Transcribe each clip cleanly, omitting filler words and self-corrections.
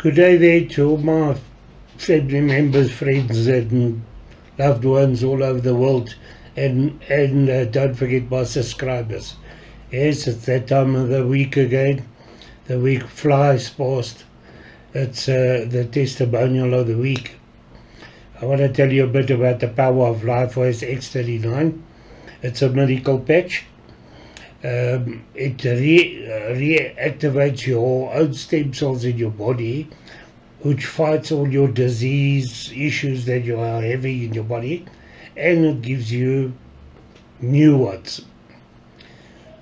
Good day there to all my family members, friends and loved ones all over the world, and don't forget my subscribers. Yes, it's that time of the week again. The week flies past. It's the testimonial of the week. I want to tell you a bit about the power of LifeWays X39. It's a miracle patch. It reactivates your own stem cells in your body, which fights all your disease issues that you are having in your body, and it gives you new ones.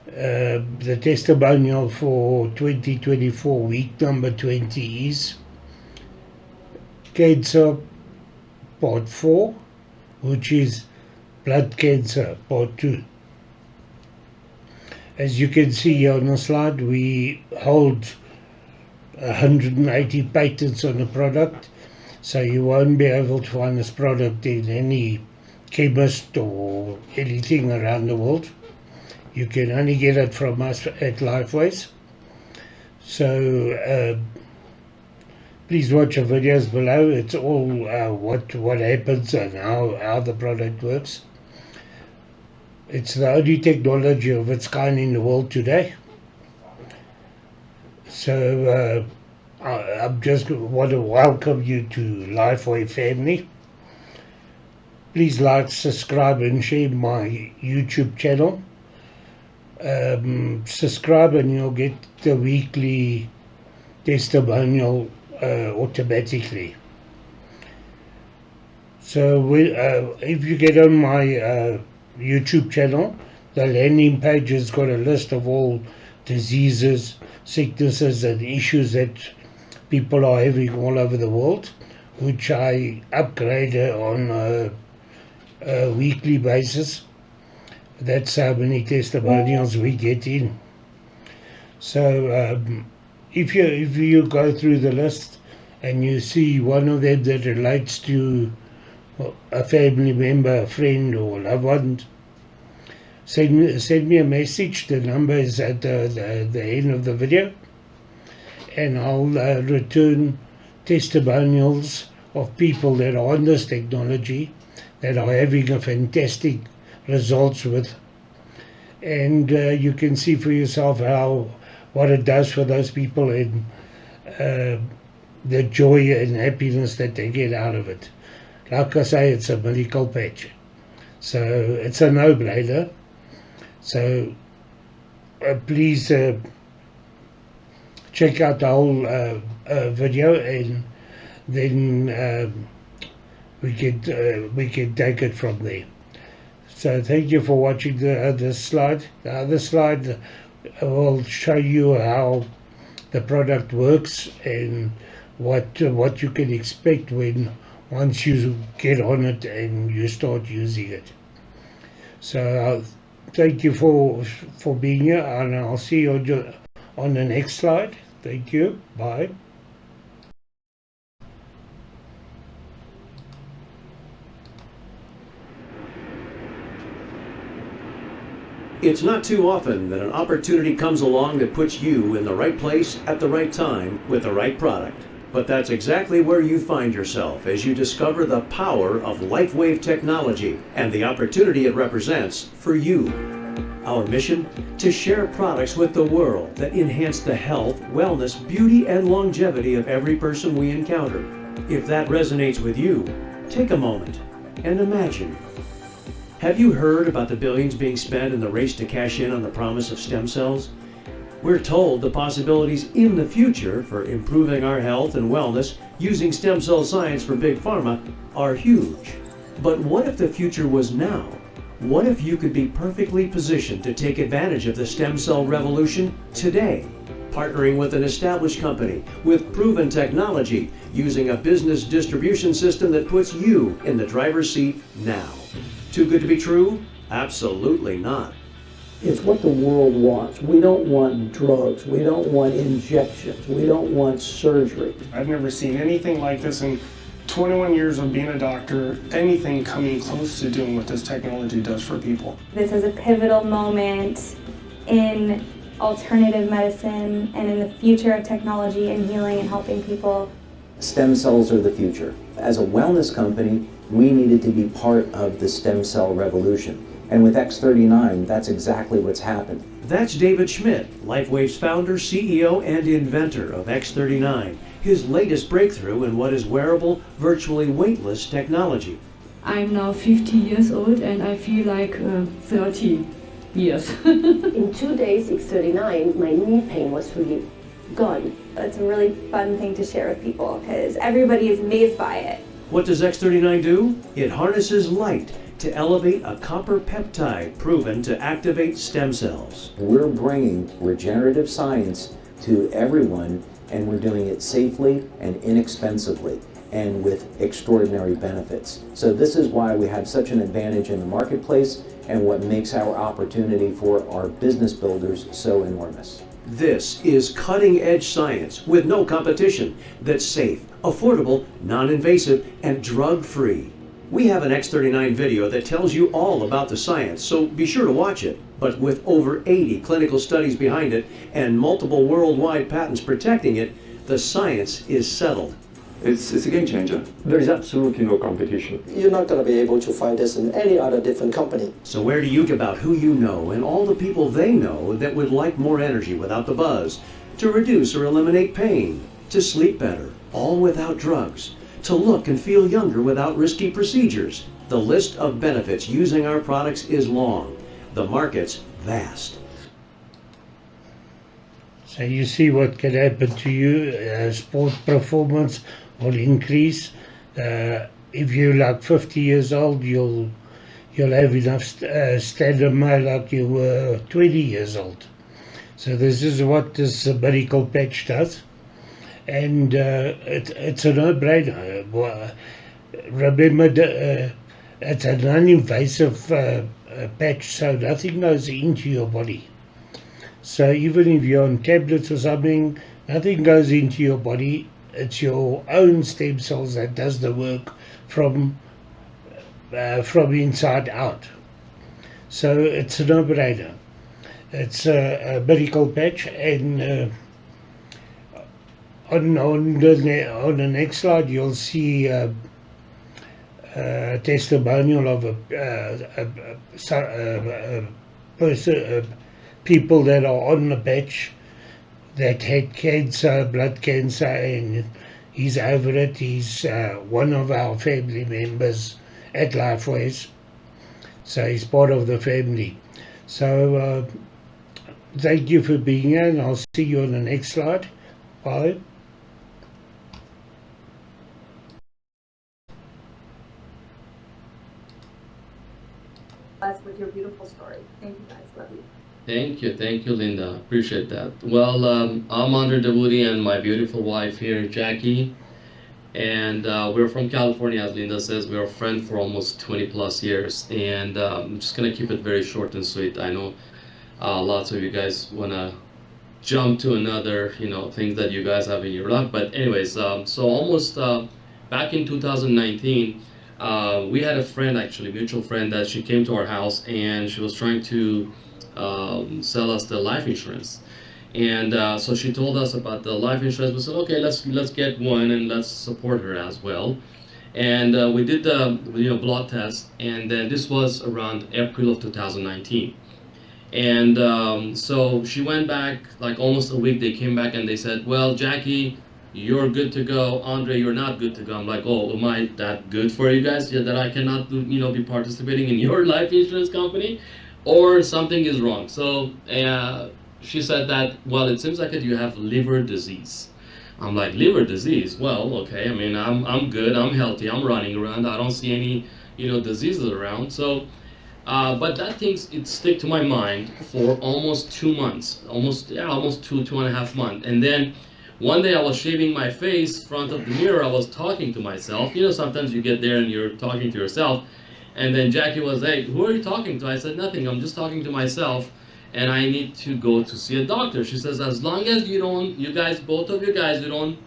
The testimonial for 2024 week number 20 is Cancer Part 4, which is Blood Cancer Part 2. As you can see here on the slide, we hold 180 patents on the product, so you won't be able to find this product in any chemist or anything around the world. You can only get it from us at LifeWays. So please watch the videos below. It's all what happens and how the product works. It's the only technology of its kind in the world today. So I just want to welcome you to LifeWay family. Please like, subscribe and share my YouTube channel. Subscribe and you'll get the weekly testimonial automatically. So if you get on my YouTube channel, the landing page has got a list of all diseases, sicknesses and issues that people are having all over the world, which I upgrade on a weekly basis. That's how many testimonials we get in. So if you go through the list and you see one of them that relates to a family member, a friend or loved one, send me a message. The number is at the end of the video, and I'll return testimonials of people that are on this technology that are having a fantastic results with, and you can see for yourself what it does for those people and the joy and happiness that they get out of it. Like I say, it's a miracle patch, so it's a no-brainer. So please check out the whole video, and then we can take it from there. So thank you for watching the other slide. The other slide will show you how the product works and what you can expect once you get on it and you start using it. So thank you for being here, and I'll see you on the next slide. Thank you. Bye. It's not too often that an opportunity comes along that puts you in the right place at the right time with the right product. But that's exactly where you find yourself as you discover the power of LifeWave technology and the opportunity it represents for you. Our mission? To share products with the world that enhance the health, wellness, beauty, and longevity of every person we encounter. If that resonates with you, take a moment and imagine. Have you heard about the billions being spent in the race to cash in on the promise of stem cells? We're told the possibilities in the future for improving our health and wellness using stem cell science for big pharma are huge. But what if the future was now? What if you could be perfectly positioned to take advantage of the stem cell revolution today? Partnering with an established company with proven technology, using a business distribution system that puts you in the driver's seat now. Too good to be true? Absolutely not. It's what the world wants. We don't want drugs. We don't want injections. We don't want surgery. I've never seen anything like this in 21 years of being a doctor, anything coming close to doing what this technology does for people. This is a pivotal moment in alternative medicine and in the future of technology and healing and helping people. Stem cells are the future. As a wellness company, we needed to be part of the stem cell revolution. And with X39, that's exactly what's happened. That's David Schmidt, LifeWave's founder, CEO, and inventor of X39, his latest breakthrough in what is wearable, virtually weightless technology. I'm now 50 years old and I feel like 30 years. In 2 days, X39, my knee pain was really gone. It's a really fun thing to share with people because everybody is amazed by it. What does X39 do? It harnesses light to elevate a copper peptide proven to activate stem cells. We're bringing regenerative science to everyone, and we're doing it safely and inexpensively and with extraordinary benefits. So this is why we have such an advantage in the marketplace and what makes our opportunity for our business builders so enormous. This is cutting-edge science with no competition that's safe, affordable, non-invasive, and drug-free. We have an X39 video that tells you all about the science, so be sure to watch it. But with over 80 clinical studies behind it and multiple worldwide patents protecting it, the science is settled. It's a game changer. There is absolutely no competition. You're not going to be able to find this in any other different company. So where do you get about who you know and all the people they know that would like more energy without the buzz, to reduce or eliminate pain, to sleep better, all without drugs, to look and feel younger without risky procedures? The list of benefits using our products is long. The market's vast. So you see what can happen to you. Sport performance will increase. If you're like 50 years old, you'll have enough stamina like you were 20 years old. So this is what this medical patch does, and it's a no-brainer. Remember, it's a non-invasive patch, so nothing goes into your body. So even if you're on tablets or something, nothing goes into your body. It's your own stem cells that does the work from inside out. So it's a no-brainer. It's a medical patch, and on the next slide you'll see a testimonial of a person, people that are on the patch that had cancer, blood cancer, and he's over it. He's one of our family members at LifeWaves, so he's part of the family. So thank you for being here, and I'll see you on the next slide. Bye. Us with your beautiful story. Thank you guys. Love you. Thank you, Linda. Appreciate that. Well, I'm Andre Dawoodi and my beautiful wife here, Jackie, and we're from California, as Linda says. We're a friend for almost 20 plus years, and I'm just gonna keep it very short and sweet. I know lots of you guys wanna jump to another, things that you guys have in your life, but anyways, so almost back in 2019, we had a friend, actually, mutual friend, that she came to our house and she was trying to sell us the life insurance, and so she told us about the life insurance. We said, okay, let's get one and let's support her as well. And we did the blood test, and then this was around April of 2019. And so she went back like almost a week. They came back and they said, well, Jackie, you're good to go. Andre, you're not good to go. I'm like, oh, am I that good for you guys, that I cannot be participating in your life insurance company? Or something is wrong. So she said that, well, it seems like you have liver disease. I'm like, liver disease? Well, okay, I mean, I'm good, I'm healthy, I'm running around, I don't see any, diseases around. So, but that things, it stick to my mind for almost 2 months, almost 2.5 months. And then one day I was shaving my face in front of the mirror, I was talking to myself. Sometimes you get there and you're talking to yourself. And then Jackie was, hey, who are you talking to? I said, nothing, I'm just talking to myself, and I need to go to see a doctor. She says, as long as you don't, both of you guys, you don't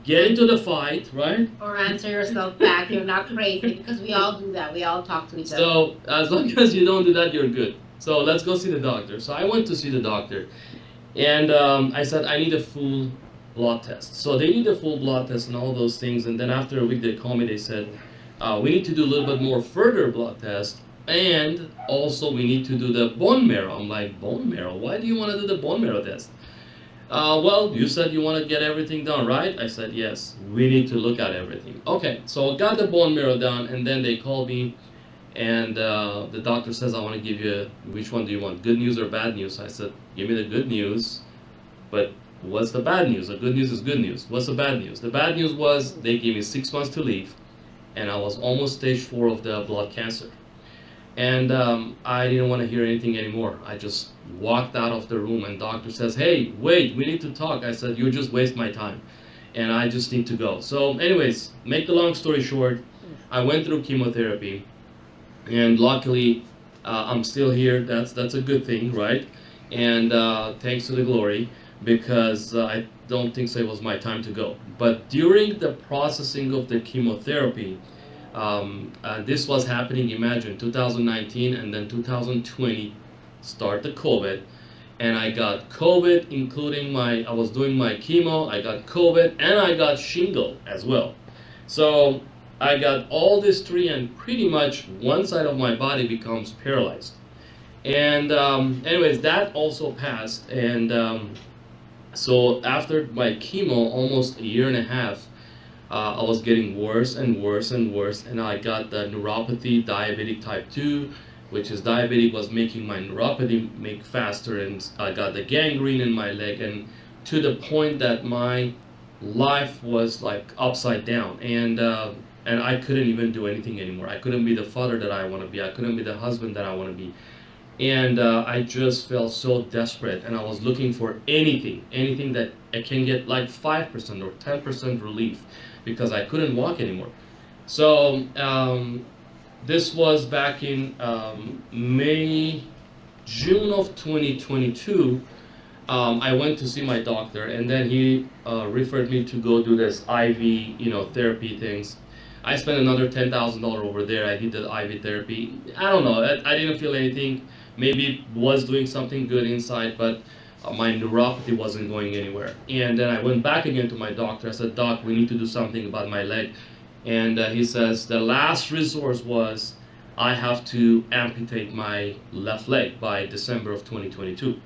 get into the fight, right? Or answer yourself back, you're not crazy, because we all do that, we all talk to each other. So, as long as you don't do that, you're good. So, let's go see the doctor. So, I went to see the doctor, And I said, I need a full blood test. So they need a full blood test and all those things. And then after a week, they called me. They said, we need to do a little bit more further blood test. And also, we need to do the bone marrow. I'm like, bone marrow? Why do you want to do the bone marrow test? Well, you said you want to get everything done, right? I said, yes, we need to look at everything. Okay, so I got the bone marrow done, and then they called me, and the doctor says, I want to give you, which one do you want, good news or bad news? I said, give me the good news, but what's the bad news? The good news is good news. What's the bad news? The bad news was they gave me 6 months to live, and I was almost stage 4 of the blood cancer. And I didn't want to hear anything anymore. I just walked out of the room, and doctor says, hey, wait, we need to talk. I said, you just waste my time, and I just need to go. So anyways, make the long story short, I went through chemotherapy, and luckily I'm still here. That's a good thing, right? And thanks to the glory, because I don't think so it was my time to go. But during the processing of the chemotherapy, this was happening, imagine, 2019, and then 2020 start the COVID, and I got COVID, including I was doing my chemo, I got COVID, and I got shingle as well. So I got all these three, and pretty much one side of my body becomes paralyzed. And anyways, that also passed, and so after my chemo, almost a year and a half, I was getting worse and worse and worse, and I got the neuropathy, diabetic type 2, which is diabetic was making my neuropathy make faster, and I got the gangrene in my leg, and to the point that my life was like upside down, and I couldn't even do anything anymore. I couldn't be the father that I want to be. I couldn't be the husband that I want to be. And I just felt so desperate, and I was looking for anything that I can get like 5% or 10% relief, because I couldn't walk anymore. So this was back in June of 2022. I went to see my doctor, and then he referred me to go do this IV, therapy things. I spent another $10,000 over there. I did the IV therapy. I don't know. I didn't feel anything. Maybe it was doing something good inside, but my neuropathy wasn't going anywhere. And then I went back again to my doctor. I said, Doc, we need to do something about my leg. And he says, the last resource was I have to amputate my left leg by December of 2022.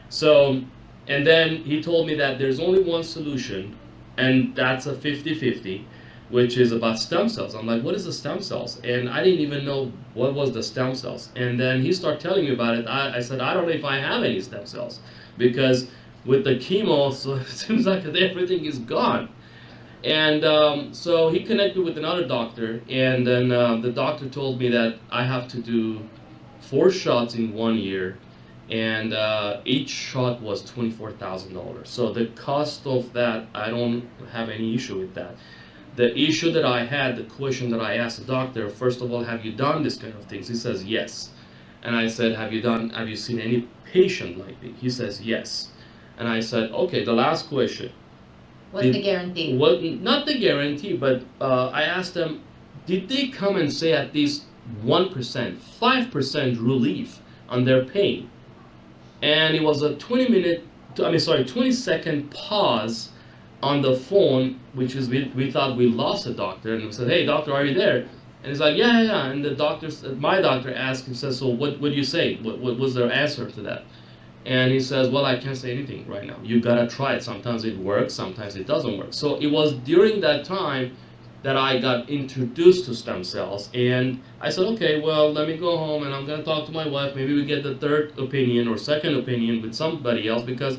So, and then he told me that there's only one solution, and that's a 50-50. Which is about stem cells. I'm like, what is the stem cells? And I didn't even know what was the stem cells. And then he started telling me about it. I said, I don't know if I have any stem cells, because with the chemo, so it seems like everything is gone. And so he connected with another doctor, and then the doctor told me that I have to do 4 shots in 1 year, and each shot was $24,000. So the cost of that, I don't have any issue with that. The issue that I had, the question that I asked the doctor, first of all, have you done this kind of things? He says, yes. And I said, have you seen any patient like me? He says, yes. And I said, okay, the last question. What's the guarantee? Not the guarantee, but I asked them, did they come and say at least 1%, 5% relief on their pain? And it was a 20-second pause on the phone, which is we thought we lost the doctor, and we said, hey doctor, are you there? And he's like, yeah. And the doctor, my doctor asked him, says, so what do you say? What was their answer to that? And he says, well, I can't say anything right now. You gotta try it. Sometimes it works, sometimes it doesn't work. So it was during that time that I got introduced to stem cells, and I said, okay, well, let me go home and I'm gonna talk to my wife. Maybe we get the third opinion or second opinion with somebody else, because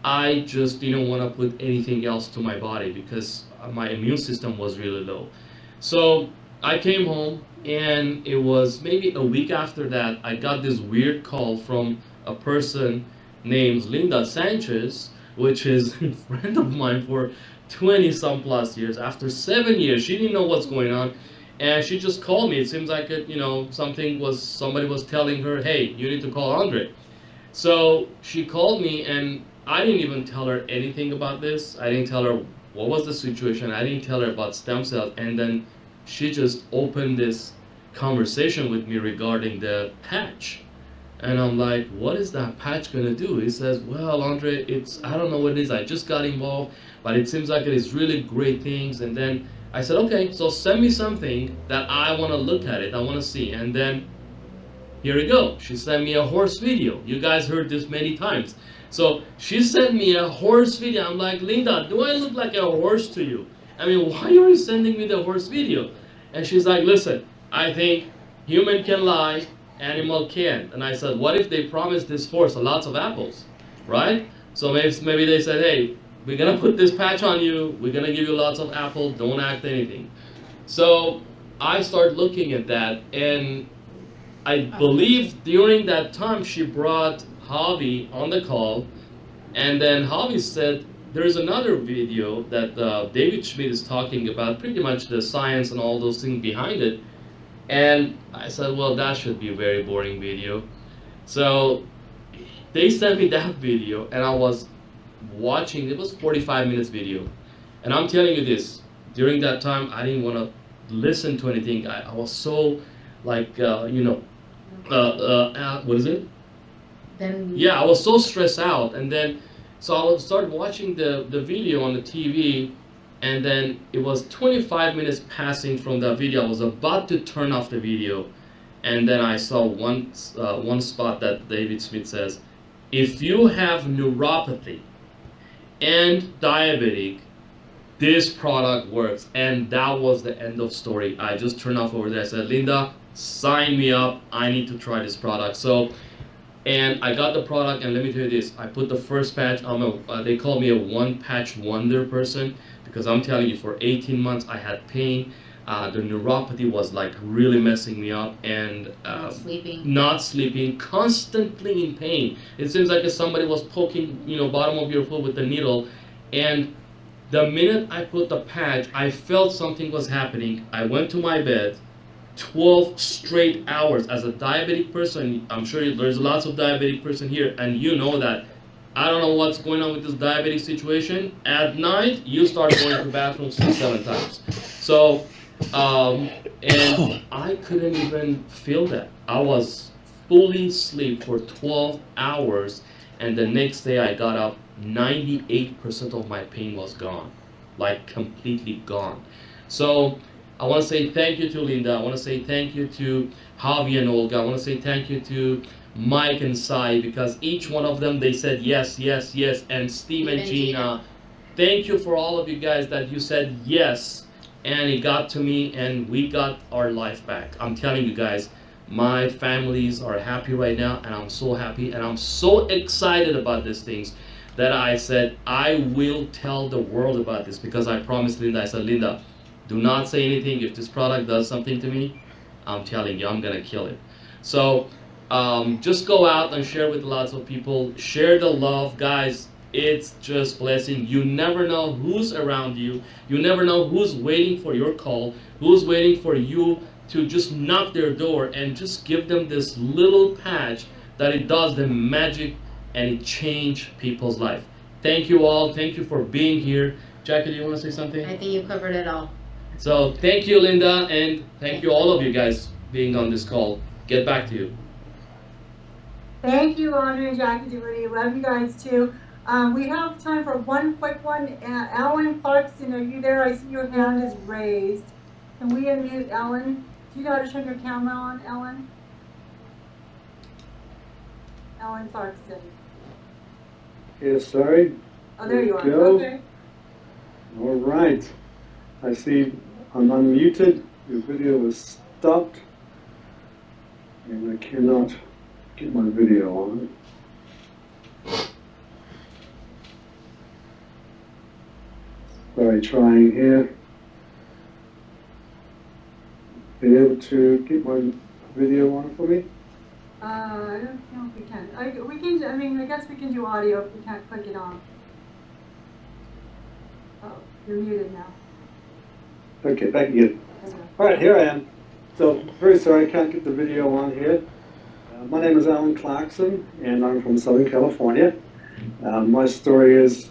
I just didn't want to put anything else to my body, because my immune system was really low. So I came home, and it was maybe a week after that, I got this weird call from a person named Linda Sanchez, which is a friend of mine for 20-some plus years. After 7 years, she didn't know what's going on, and she just called me. It seems like somebody was telling her, hey, you need to call Andre. So she called me, and I didn't even tell her anything about this. I didn't tell her what was the situation. I didn't tell her about stem cells. And then she just opened this conversation with me regarding the patch. And I'm like, what is that patch gonna do? He says, well, Andre, I don't know what it is. I just got involved, but it seems like it is really great things. And then I said, okay, so send me something that I want to look at it. I want to see. And then here we go. She sent me a horse video. You guys heard this many times. So she sent me a horse video. I'm like, Linda, do I look like a horse to you? I mean, why are you sending me the horse video? And she's like, listen, I think human can lie, animal can't. And I said, what if they promised this horse lots of apples, right? So maybe they said, hey, we're going to put this patch on you. We're going to give you lots of apples. Don't act anything. So I start looking at that, and I believe during that time she brought Javi on the call, and then Javi said there's another video that David Schmidt is talking about, pretty much the science and all those things behind it. And I said, well, that should be a very boring video. So they sent me that video, and I was watching. It was 45 minutes video, and I'm telling you this, during that time I didn't want to listen to anything. I was so like what is it? Yeah, I was so stressed out, and then so I would start watching the video on the TV, and then it was 25 minutes passing from that video. I was about to turn off the video, and then I saw one spot that David Smith says, if you have neuropathy and diabetic, this product works. And that was the end of story. I just turned off over there. I said, Linda, sign me up. I need to try this product. So, and I got the product, and let me tell you this, I put the first patch on they call me a one patch wonder person, because I'm telling you, for 18 months I had pain. The neuropathy was like really messing me up, and not sleeping, constantly in pain. It seems like if somebody was poking, bottom of your foot with a needle. And the minute I put the patch, I felt something was happening. I went to my bed, 12 straight hours. As a diabetic person, I'm sure there's lots of diabetic person here, and you know that. I don't know what's going on with this diabetic situation. At night, you start going to the bathroom 6-7 times. So, and I couldn't even feel that. I was fully asleep for 12 hours, and the next day I got up, 98% of my pain was gone, like completely gone. So I want to say thank you to Linda. I want to say thank you to Javi and Olga. I want to say thank you to Mike and Sai, because each one of them, they said yes, yes, yes. And Steve and Gina, thank you for all of you guys that you said yes, and it got to me, and we got our life back. I'm telling you guys, my families are happy right now, and I'm so happy, and I'm so excited about these things that I said I will tell the world about this, because I promised Linda, I said, Linda, do not say anything. If this product does something to me, I'm telling you, I'm gonna kill it. So just go out and share with lots of people. Share the love, guys. It's just blessing. You never know who's around you. You never know who's waiting for your call, who's waiting for you to just knock their door and just give them this little patch that it does the magic, and it changed people's life. Thank you all. Thank you for being here. Jackie, do you want to say something? I think you covered it all. So thank you, Linda, and thank you all of you guys being on this call. Get back to you. Thank you, Andre and Jackie DeWitty. Love you guys too. We have time for one quick one. Alan Clarkson, are you there? I see your hand is raised. Can we unmute Ellen? Do you know how to turn your camera on, Ellen? Ellen Clarkson. Yes, sorry. Oh, there you are. Go. Okay. All right. I see I'm unmuted. Your video is stopped. And I cannot get my video on. Sorry, trying here. Be able to get my video on for me? I don't know if we can. I guess we can do audio if we can't click it on. Oh, you're muted now. Okay, back again. All right, here I am. So, very sorry I can't get the video on here. My name is Alan Clarkson, and I'm from Southern California. My story is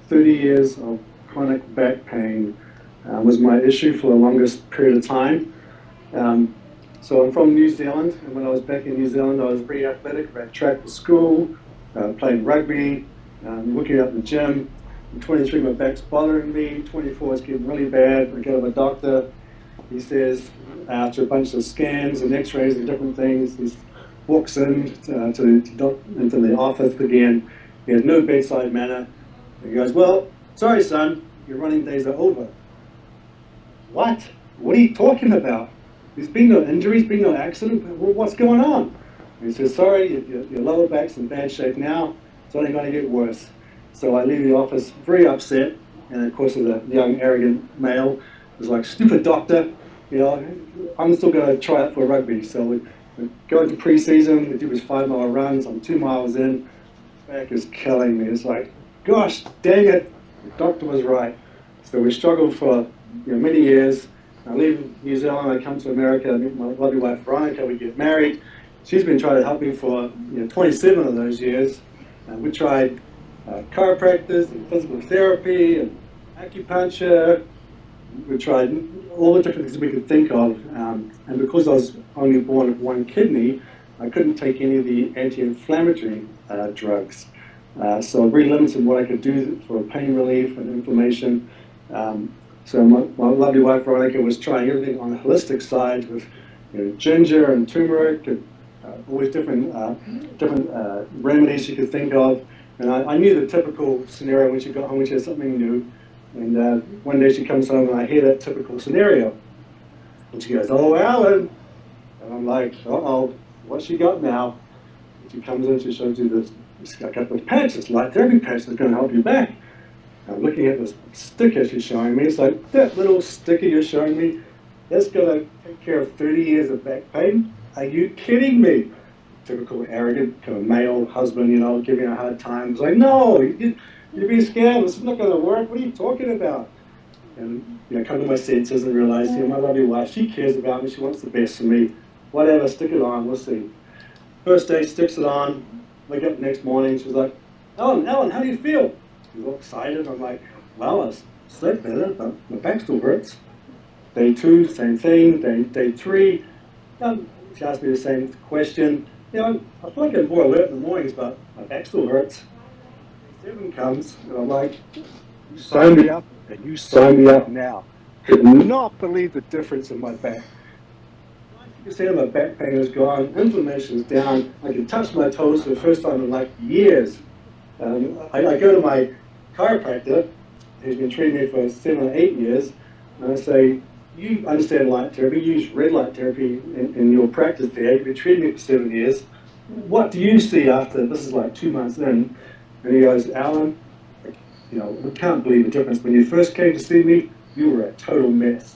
30 years of chronic back pain was my issue for the longest period of time. So I'm from New Zealand, and when I was back in New Zealand, I was very athletic, ran track for school, played rugby, working out in the gym. I'm 23, my back's bothering me. 24, it's getting really bad. I go to my doctor. He says, after a bunch of scans and x-rays and different things, he walks into the office again. He has no bedside manner. He goes, well, sorry, son, your running days are over. What? What are you talking about? There's been no injuries, been no accident. What's going on? And he says, sorry, your lower back's in bad shape now. It's only going to get worse. So I leave the office very upset. And of course, as a young, arrogant male, was like, stupid doctor, you know, I'm still going to try out for rugby. So we go into pre-season, we do his 5-mile runs. I'm 2 miles in. Back is killing me. It's like, gosh, dang it, the doctor was right. So we struggled for many years. I leave New Zealand, I come to America, I meet my lovely wife Veronica, we get married. She's been trying to help me for 27 of those years. We tried chiropractors and physical therapy and acupuncture. We tried all the different things we could think of. And because I was only born with one kidney, I couldn't take any of the anti-inflammatory drugs. So I'm very limited in what I could do for pain relief and inflammation. So my lovely wife Veronica was trying everything on the holistic side with ginger and turmeric and all these different remedies she could think of. And I knew the typical scenario when she got home, when she had something new. And one day she comes home and I hear that typical scenario. And she goes, oh, Alan. And I'm like, uh-oh, what's she got now? And she comes in, she shows you this a couple of patch, this light therapy patch that's going to help you back. I'm looking at this sticker she's showing me. It's like, that little sticker you're showing me, that's going to take care of 30 years of back pain? Are you kidding me? Typical arrogant kind of male husband, giving her a hard time. It's like, no, you're being scared. This is not going to work. What are you talking about? And come to my senses and realize, my lovely wife, she cares about me. She wants the best for me. Whatever, stick it on. We'll see. First day, sticks it on. Wake up the next morning. She's like, Ellen, how do you feel? She's all excited. I'm like, well, I slept better, but my back still hurts. Day 2, same thing. Day 3, she asked me the same question. I feel like I'm more alert in the mornings, but my back still hurts. Day 7 comes, and I'm like, you sign me up, and you sign me up now. Could not believe the difference in my back. 90% of my back pain is gone, inflammation is down, I can touch my toes for the first time in like years. I go to my chiropractor, who's been treating me for 7 or 8 years, and I say, you understand light therapy, you use red light therapy in your practice there, you've been treating me for 7 years. What do you see after, this is like 2 months in, and he goes, Alan, we can't believe the difference. When you first came to see me, you were a total mess.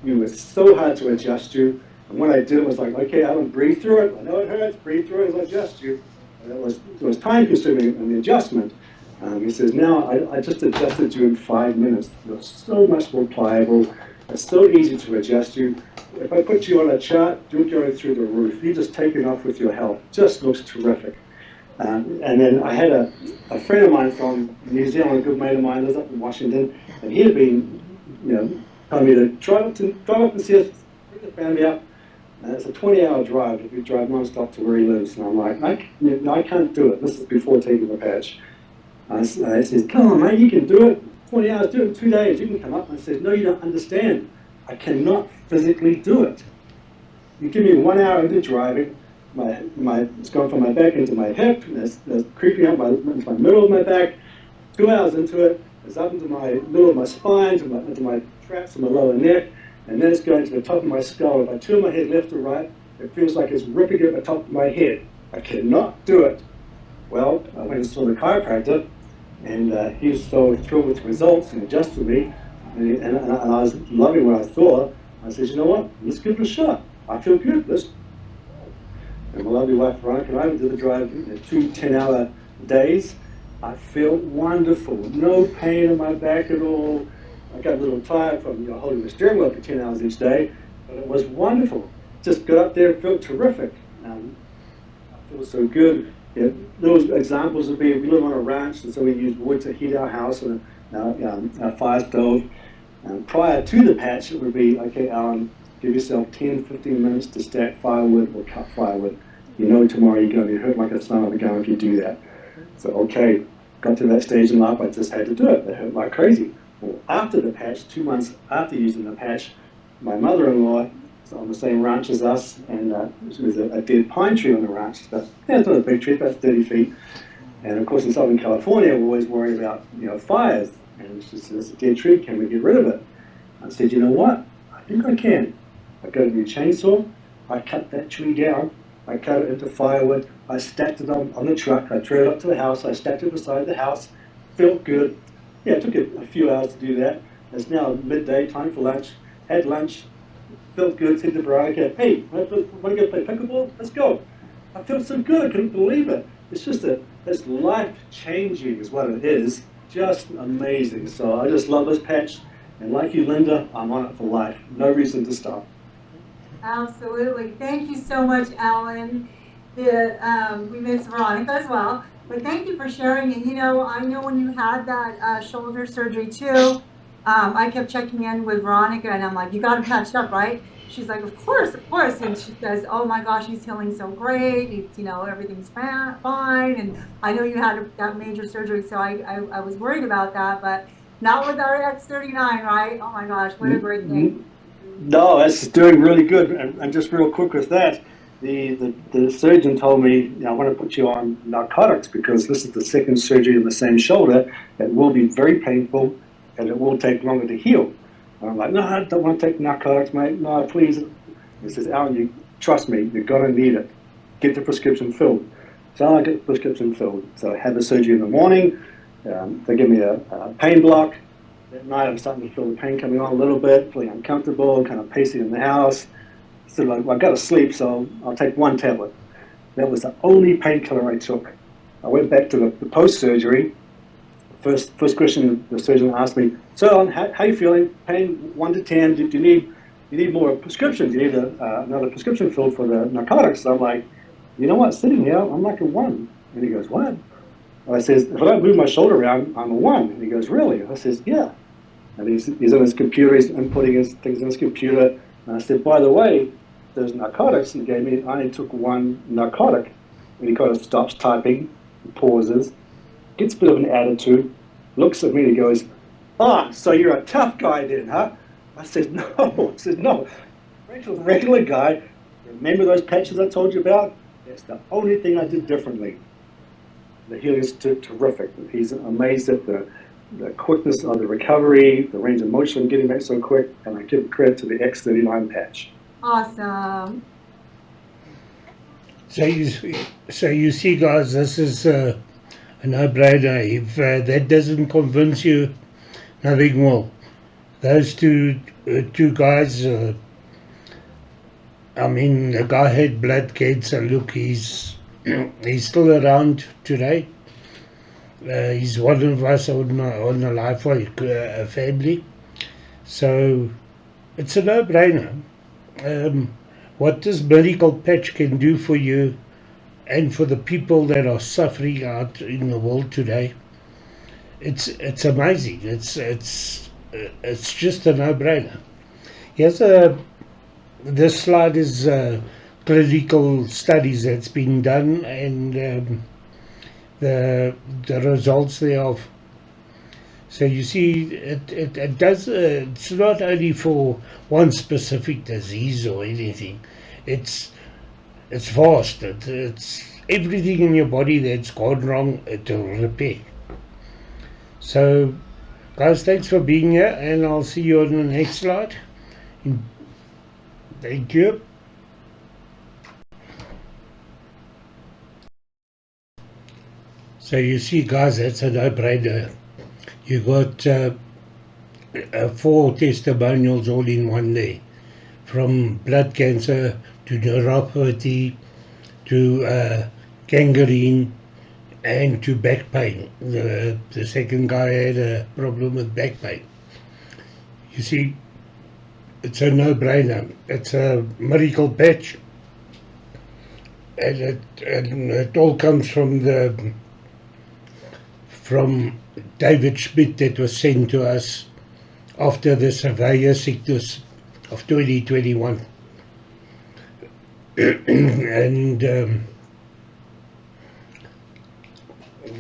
You were so hard to adjust to, and what I did was like, okay, Alan, breathe through it, I know it hurts, breathe through it as I adjust you. And it was time consuming in the adjustment. He says, now I just adjusted you in 5 minutes. You're so much more pliable. It's so easy to adjust you. If I put you on a chart, you're going through the roof. You just take it off with your health. Just looks terrific. And then I had a friend of mine from New Zealand, a good mate of mine, lives up in Washington, and he had been, telling me to drive up and see us, bring the family up. It's a 20-hour drive if you drive non-stop to where he lives. And I'm like, I can't do it. This is before taking the patch. I says, come on, mate, you can do it. 20 hours, do it in 2 days. You can come up. I said, no, you don't understand. I cannot physically do it. You give me 1 hour into driving, it's gone from my back into my hip, and it's creeping up into my middle of my back. 2 hours into it, it's up into my middle of my spine, into my traps and my lower neck, and then it's going to the top of my skull. If I turn my head left or right, it feels like it's ripping at the top of my head. I cannot do it. Well, I went and saw the chiropractor, and he was so thrilled with the results and adjusted me, and I was loving what I saw. I said, you know what, let's give it a shot. I feel good, let's. And my lovely wife Veronica and I did the drive in 2 10-hour days. I feel wonderful, no pain in my back at all. I got a little tired from holding the steering wheel for 10 hours each day, but it was wonderful. Just got up there and felt terrific. I feel so good. Those examples would be, we live on a ranch, and so we use wood to heat our house and a fire stove. Prior to the patch, it would be, okay, Alan, Give yourself 10, 15 minutes to stack firewood or cut firewood. You know tomorrow you're going to be hurt like a son of a gun if you do that. So, okay, got to that stage in life, I just had to do it. It hurt like crazy. Well, after the patch, 2 months after using the patch, my mother-in-law is on the same ranch as us, and there's a dead pine tree on the ranch. But, yeah, it's not a big tree, about 30 feet. And of course, in Southern California, we're always worried about, fires. And she says, a dead tree, can we get rid of it? I said, you know what? I think I can. I got a new chainsaw, I cut that tree down, I cut it into firewood, I stacked it on the truck, I drove it up to the house, I stacked it beside the house, felt good. Yeah, it took a few hours to do that. It's now midday, time for lunch, had lunch, felt good, said to Veronica, hey, want to go play pickleball? Let's go. I felt so good, I couldn't believe it. It's just it's life-changing is what it is, just amazing. So I just love this patch, and like you, Linda, I'm on it for life. No reason to stop. Absolutely. Thank you so much, Alan. We miss Veronica as well. But thank you for sharing. And I know when you had that shoulder surgery too, I kept checking in with Veronica and I'm like, you got him patched up, right? She's like, of course, of course. And she says, oh my gosh, he's healing so great. It's, everything's fine. And I know you had that major surgery, so I was worried about that, but not with our X39, right? Oh my gosh, what a great thing. No, it's doing really good. And just real quick with that, the surgeon told me, I want to put you on narcotics because this is the second surgery in the same shoulder. It will be very painful and it will take longer to heal. And I'm like, no, I don't want to take narcotics, mate. No, please. He says, Alan, trust me, you're going to need it. Get the prescription filled. So I get the prescription filled. So I had the surgery in the morning. They give me a pain block. At night, I'm starting to feel the pain coming on a little bit, feeling uncomfortable, kind of pacing in the house. So I've got to sleep, so I'll take one tablet. That was the only painkiller I took. I went back to the post-surgery. First question the surgeon asked me, so how are you feeling? Pain 1 to 10, do you need more prescription? Do you need another prescription filled for the narcotics? So I'm like, you know what, sitting here, I'm like a 1. And he goes, what? I says, if I don't move my shoulder around, I'm a 1. And he goes, really? I says, yeah. And he's on his computer, he's inputting his things in his computer. And I said, by the way, those narcotics he gave me, I only took 1 narcotic. And he kind of stops typing, pauses, gets a bit of an attitude, looks at me and he goes, so you're a tough guy then, huh? I said, no. Regular guy. Remember those patches I told you about? That's the only thing I did differently. The healing is terrific. He's amazed at the quickness of the recovery, the range of motion getting back so quick, and I give credit to the X39 patch. Awesome. So you see, guys, this is a no-brainer. If that doesn't convince you, nothing will. Those two guys, the guy had blood cancer. Look, he's still around today. He's one of us on the Lifeway family. So it's a no-brainer. What this medical patch can do for you and for the people that are suffering out in the world today, it's amazing. It's just a no-brainer. Here's this slide is clinical studies that's been done and the results thereof. So you see, it does. It's not only for one specific disease or anything. It's vast. It's everything in your body that's gone wrong to repair. So, guys, thanks for being here, and I'll see you on the next slide. Thank you. So you see, guys, that's a no-brainer. You got 4 testimonials all in one day, from blood cancer to neuropathy to gangrene and to back pain. The second guy had a problem with back pain. You see, it's a no-brainer. It's a miracle patch, and it all comes from David Schmidt that was sent to us after the severe sickness of 2021. And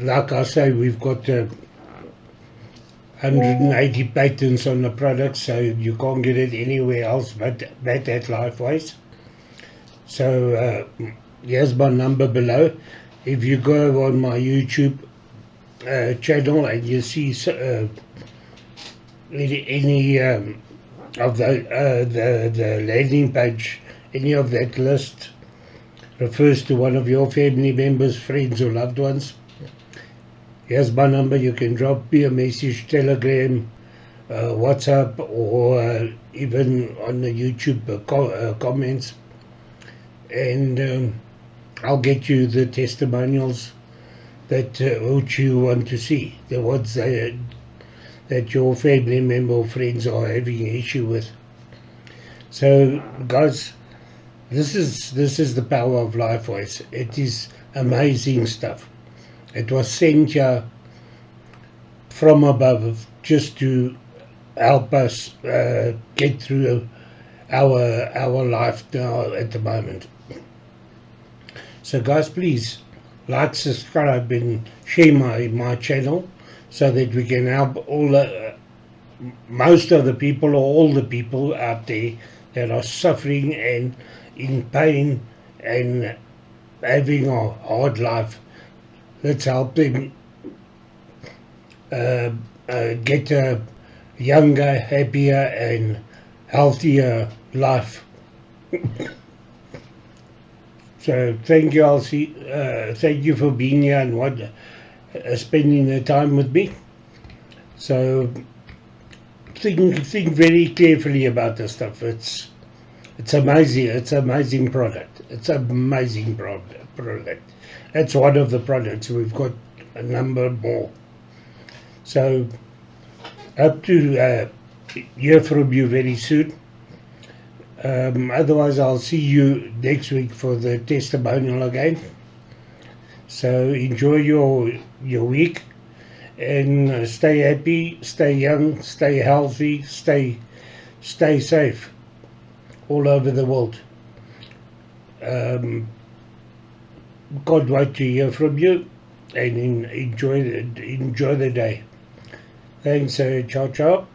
like I say, we've got 180 patents on the product, so you can't get it anywhere else but at Lifewise. So here's my number below. If you go on my YouTube channel and you see any of the landing page, any of that list refers to one of your family members, friends or loved ones, here's my number. You can drop me a message, Telegram, WhatsApp, or even on the YouTube comments, and I'll get you the testimonials that which you want to see, the ones that your family member or friends are having an issue with. So guys, this is the power of Lifewise. It is amazing stuff. It was sent here from above just to help us get through our life now at the moment. So guys, please like, subscribe and share my channel so that we can help most of the people, or all the people out there that are suffering and in pain and having a hard life. Let's help them get a younger, happier and healthier life. So thank you, thank you for being here and spending the time with me. So think very carefully about this stuff. It's amazing. It's an amazing product. It's an amazing product. That's one of the products. We've got a number more. So hope to hear from you very soon. Otherwise, I'll see you next week for the testimonial again. So enjoy your week, and stay happy, stay young, stay healthy, stay safe all over the world. Can't wait to hear from you, and enjoy the day. Thanks. Ciao, ciao.